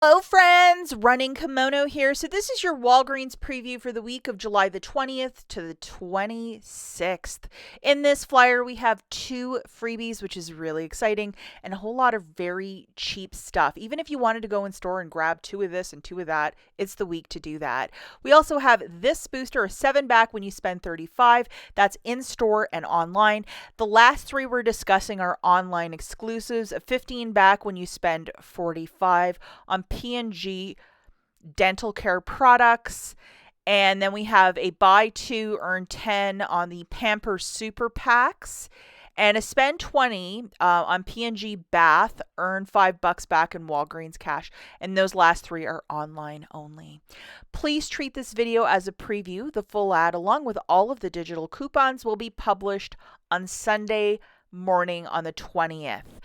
Hello friends, Running Kimono here. So this is your Walgreens preview for the week of July the 20th to the 26th. In this flyer we have 2 freebies, which is really exciting, and a whole lot of very cheap stuff. Even if you wanted to go in store and grab 2 of this and 2 of that, it's the week to do that. We also have this booster, a 7-back when you spend $35. That's in store and online. The last 3 we're discussing are online exclusives, a 15-back when you spend $45 on P&G dental care products. And then we have a buy 2, earn 10 on the Pampers Super Packs. And a spend 20 on P&G bath, earn $5 back in Walgreens cash. And those last 3 are online only. Please treat this video as a preview. The full ad, along with all of the digital coupons, will be published on Sunday morning on the 20th.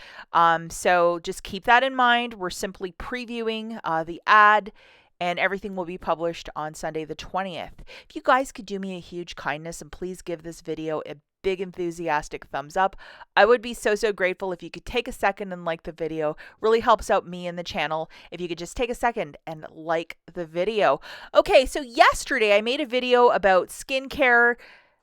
So just keep that in mind. We're simply previewing the ad, and everything will be published on Sunday the 20th. If you guys could do me a huge kindness and please give this video a big enthusiastic thumbs up, I would be so grateful if you could take a second and like the video. Really helps out me and the channel if you could just take a second and like the video. Okay, so yesterday I made a video about skincare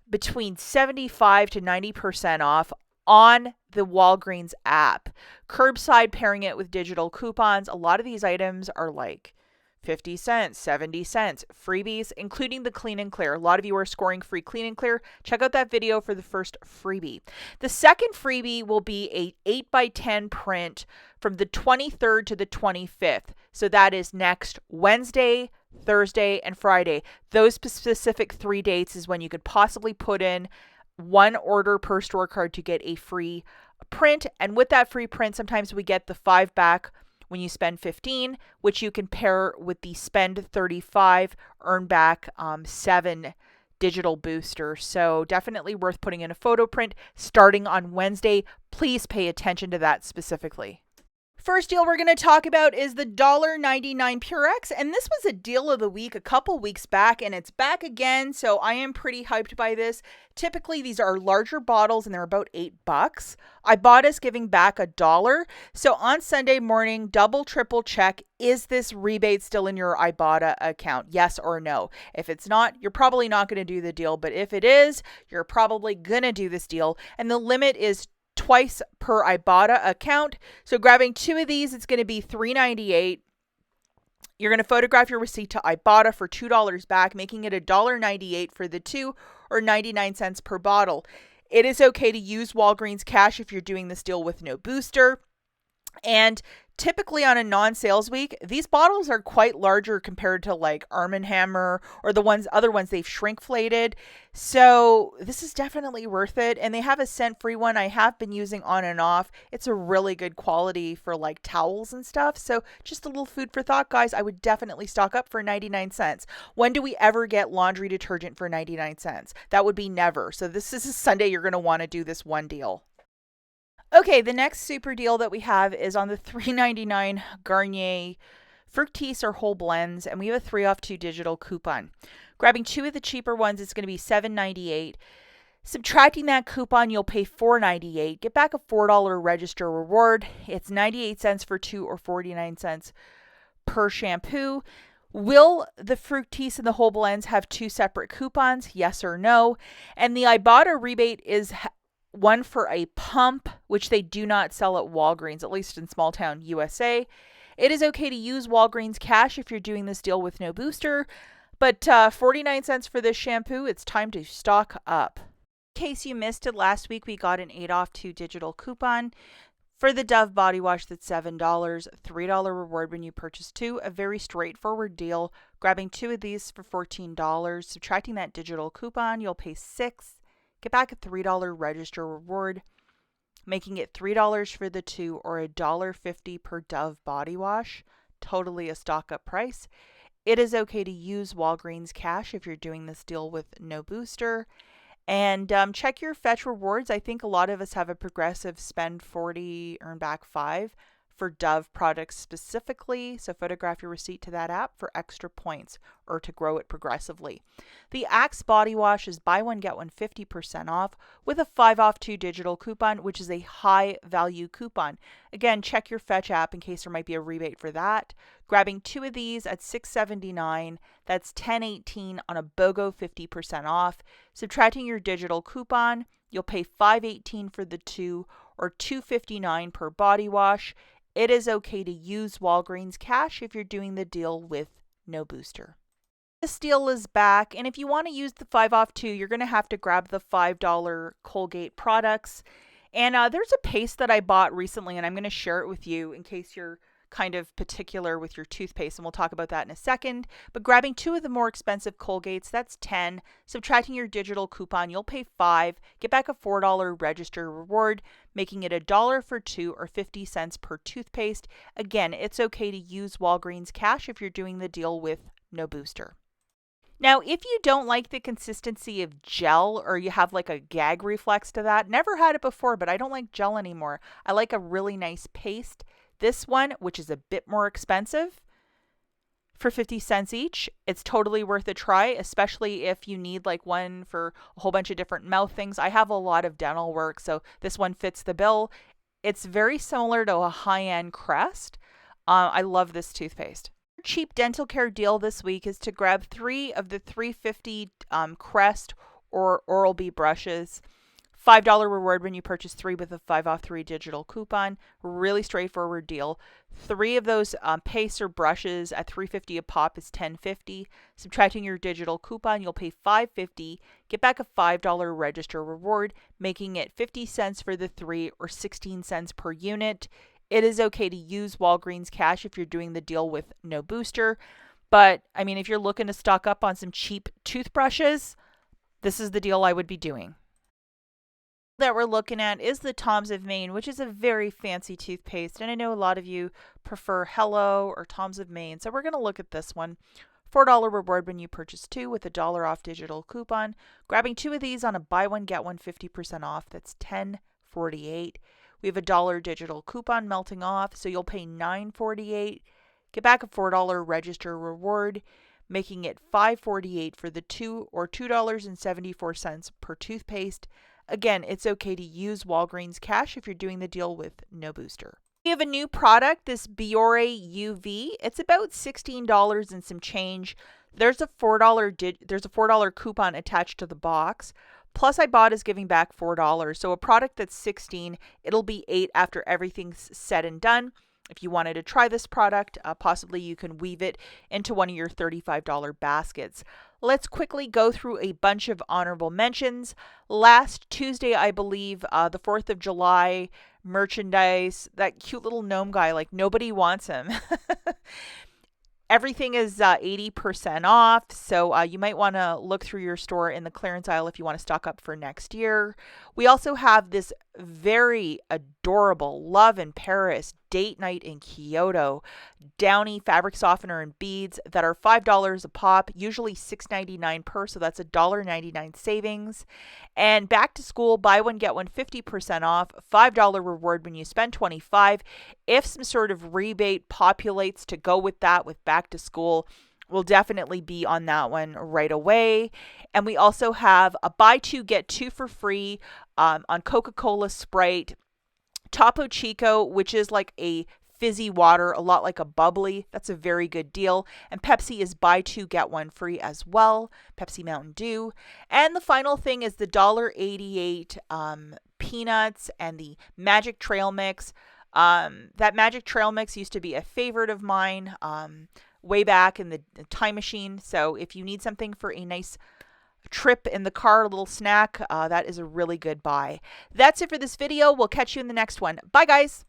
between 75 to 90% off on the Walgreens app. Curbside, pairing it with digital coupons. A lot of these items are like 50 cents, 70 cents, freebies, including the Clean and Clear. A lot of you are scoring free Clean and Clear. Check out that video for the first freebie. The second freebie will be a 8x10 print from the 23rd to the 25th. So that is next Wednesday, Thursday, and Friday. Those specific 3 dates is when you could possibly put in 1 order per store card to get a free print. And with that free print, sometimes we get the 5-back when you spend $15, which you can pair with the spend $35, earn back 7 digital booster. So definitely worth putting in a photo print starting on Wednesday. Please pay attention to that specifically. First deal we're going to talk about is the $1.99 Purex, and this was a deal of the week a couple weeks back, and it's back again, so I am pretty hyped by this. Typically, these are larger bottles, and they're about $8. IBOTTA giving back $1. So on Sunday morning, double, triple check, is this rebate still in your IBOTTA account? Yes or no? If it's not, you're probably not going to do the deal, but if it is, you're probably going to do this deal, and the limit is twice per IBOTTA account. So grabbing 2 of these, it's going to be $3.98. You're going to photograph your receipt to IBOTTA for $2 back, making it $1.98 for the 2, or 99 cents per bottle. It is okay to use Walgreens cash if you're doing this deal with no booster. And typically on a non-sales week, these bottles are quite larger compared to like Arm & Hammer or the other ones they've shrinkflated. So this is definitely worth it. And they have a scent-free one I have been using on and off. It's a really good quality for like towels and stuff. So just a little food for thought, guys. I would definitely stock up for 99 cents. When do we ever get laundry detergent for 99 cents? That would be never. So this is a Sunday you're going to want to do this one deal. Okay, the next super deal that we have is on the $3.99 Garnier Fructis or Whole Blends, and we have a 3 off 2 digital coupon. Grabbing 2 of the cheaper ones, it's going to be $7.98. Subtracting that coupon, you'll pay $4.98. Get back a $4 register reward. It's 98 cents for 2 or 49 cents per shampoo. Will the Fructis and the Whole Blends have 2 separate coupons? Yes or no? And the IBOTTA rebate is one for a pump, which they do not sell at Walgreens, at least in small town USA. It is okay to use Walgreens cash if you're doing this deal with no booster, but 49 cents for this shampoo. It's time to stock up. In case you missed it, last week we got an 8 off 2 digital coupon. For the Dove body wash, that's $7, $3 reward when you purchase 2. A very straightforward deal. Grabbing 2 of these for $14. Subtracting that digital coupon, you'll pay $6. Get back a $3 register reward, making it $3 for the 2 or $1.50 per Dove body wash. Totally a stock up price. It is okay to use Walgreens cash if you're doing this deal with no booster. And check your fetch rewards. I think a lot of us have a progressive spend 40, earn back 5 for Dove products specifically. So photograph your receipt to that app for extra points or to grow it progressively. The Axe body wash is buy one, get one 50% off with a 5 off 2 digital coupon, which is a high value coupon. Again, check your Fetch app in case there might be a rebate for that. Grabbing 2 of these at $6.79, that's $10.18 on a BOGO 50% off. Subtracting your digital coupon, you'll pay $5.18 for the 2 or $2.59 per body wash. It is okay to use Walgreens cash if you're doing the deal with no booster. This deal is back, and if you want to use the 5 off 2, you're going to have to grab the $5 Colgate products. And there's a paste that I bought recently, and I'm going to share it with you in case you're kind of particular with your toothpaste, and we'll talk about that in a second. But grabbing 2 of the more expensive Colgates, that's $10. Subtracting your digital coupon, you'll pay $5. Get back a $4 register reward, making it $1 for 2 or 50 cents per toothpaste. Again, it's okay to use Walgreens cash if you're doing the deal with no booster. Now, if you don't like the consistency of gel or you have like a gag reflex to that, never had it before, but I don't like gel anymore. I like a really nice paste. This one, which is a bit more expensive, for 50 cents each, it's totally worth a try, especially if you need like one for a whole bunch of different mouth things. I have a lot of dental work, so this one fits the bill. It's very similar to a high-end Crest. I love this toothpaste. Cheap dental care deal this week is to grab 3 of the $3.50 Crest or Oral-B brushes. $5 reward when you purchase 3 with a 5 off 3 digital coupon. Really straightforward deal. 3 of those pastes or brushes at $3.50 a pop is $10.50. Subtracting your digital coupon, you'll pay $5.50. Get back a $5 register reward, making it 50 cents for the 3 or 16 cents per unit. It is okay to use Walgreens cash if you're doing the deal with no booster. But, I mean, if you're looking to stock up on some cheap toothbrushes, this is the deal I would be doing. That we're looking at is the Tom's of Maine, which is a very fancy toothpaste. And I know a lot of you prefer Hello or Tom's of Maine. So we're going to look at this one. $4 reward when you purchase 2 with a $1 off digital coupon. Grabbing 2 of these on a buy one, get one 50% off. That's $10.48. We have a $1 digital coupon melting off, so you'll pay $9.48. Get back a $4 register reward, making it $5.48 for the 2 or $2.74 per toothpaste. Again, it's okay to use Walgreens cash if you're doing the deal with no booster. We have a new product, this Biore UV. It's about $16 and some change. There's a $4 coupon attached to the box. Plus, IBOTTA is giving back $4. So a product that's $16, it'll be $8 after everything's said and done. If you wanted to try this product, possibly you can weave it into one of your $35 baskets. Let's quickly go through a bunch of honorable mentions. Last Tuesday, I believe, the 4th of July merchandise, that cute little gnome guy, like nobody wants him. Everything is 80% off, so you might want to look through your store in the clearance aisle if you want to stock up for next year. We also have this very adorable Love in Paris date night in Kyoto downy fabric softener and beads that are $5 a pop, usually $6.99 per, so that's a $1.99 savings. And back to school, buy one, get one 50% off, $5 reward when you spend $25. If some sort of rebate populates to go with that with back to school, we'll definitely be on that one right away. And we also have a buy 2, get 2 for free on Coca-Cola, Sprite, Topo Chico, which is like a fizzy water, a lot like a bubbly. That's a very good deal. And Pepsi is buy 2, get 1 free as well. Pepsi Mountain Dew. And the final thing is the $1.88 peanuts and the Magic Trail Mix. That Magic Trail Mix used to be a favorite of mine way back in the time machine. So if you need something for a nice trip in the car, a little snack, that is a really good buy. That's it for this video. We'll catch you in the next one. Bye, guys.